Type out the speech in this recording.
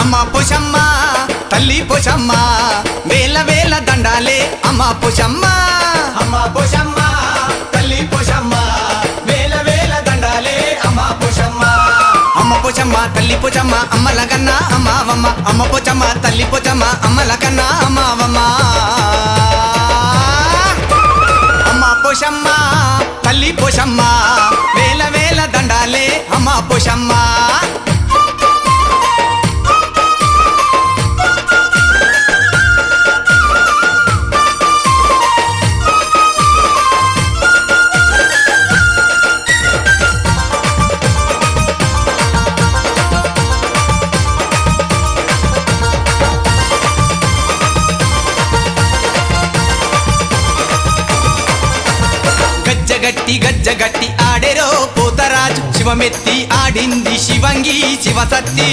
అమ్మ పోషమ్మ తల్లి పోషమ్మ వేల వేల దండాలే అమ్మ పోషమ్మ అమ్మ పోషమ్మ తల్లి పోషమ్మ వేల వేల దండాలే అమ్మ పోషమ్మ అమ్మ పోషమ్మ తల్లి పోషమ్మ అమ్మల కన్నా అమ్మవమ్మ అమ్మ పోషమ్మ తల్లి పోషమ్మ అమ్మల కన్నా అమ్మవమ్మ అమ్మ పోషమ్మ తల్లి పోషమ్మ వేల వేల దండాలే అమ్మ పోషమ్మ గజ్జగట్టి ఆడేరో పోతరాజు శివమెత్తి ఆడింది శివంగి శివసత్తి